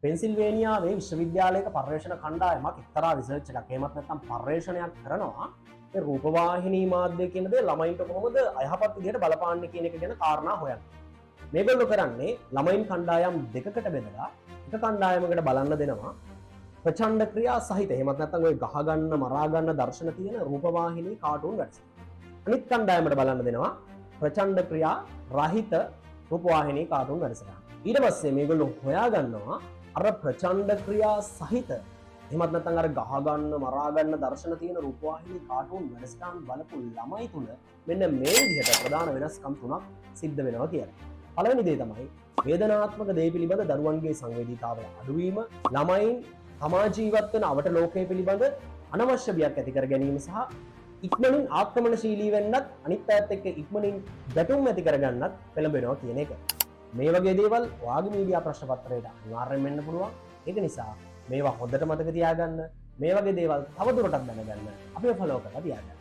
පෙන්සිල්වේනියාවේ විශ්වවිද්‍යාලයක පර්යේෂණ කණ්ඩායමක් එක්තරා රිසර්ච් එකක් එහෙමත් නැත්නම් පර්යේෂණයක් කරනවා මේ රූපවාහිනී මාධ්‍ය කියන දේ ළමයින්ට කොහොමද අයහපත් විදිහට බලපාන්නේ කියන එක ගැන කාරණා හොයන්න. මේගොල්ලෝ කරන්නේ ළමයින් කණ්ඩායම් දෙකකට බෙදලා එක කණ්ඩායමකට බලන්න දෙනවා ප්‍රචණ්ඩ ක්‍රියා සහිත එහෙමත් නැත්නම් ඔය ගහ ගන්න මරා ගන්න දර්ශන තියෙන රූපවාහිනී කාටුන් වැඩසටහන්. අනිත් කණ්ඩායමට බලන්න දෙනවා ප්‍රචණ්ඩ ක්‍රියා රහිත රූපවාහිනී කාටුන් වැඩසටහන්. ඊට පස්සේ මේගොල්ලෝ හොයාගන්නවා අර ප්‍රචණ්ඩ ක්‍රියා සහිත එහෙමත් නැත්නම් අර ගහ ගන්න මරා ගන්න දර්ශන තියෙන රූපවාහිනී කාටුන් වැඩසටහන් බලපු ළමයි තුල මෙන්න මේ විදිහට ප්‍රධාන වෙනස්කම් තුනක් සිද්ධ වෙනවා කියලා. පළවෙනි දේ තමයි වේදනාත්මක දේ පිළිබඳ දරුවන්ගේ සංවේදීතාවය අඩුවීම, ළමයින් තමා ජීවත් වෙන අවට ලෝකයේ පිළිබඳ අනවශ්‍ය බියක් ඇති කර ගැනීම සහ ඉක්මනින් ආක්‍රමණශීලී වෙන්නත් අනිත් අයත් එක්ක ඉක්මනින් ගැටුම් ඇති කරගන්නත් පෙළඹෙනවා කියන එක. මේ වගේ දේවල් ඔයාගේ මීඩියා ප්‍රශ්න පත්‍රයට අනිවාර්යෙන් වෙන්න පුළුවන්. ඒක නිසා මේවා හොඳට මතක තියාගන්න. මේ වගේ දේවල් තවදුරටත් දැනගන්න අපිව ෆලෝ කරලා තියාගන්න.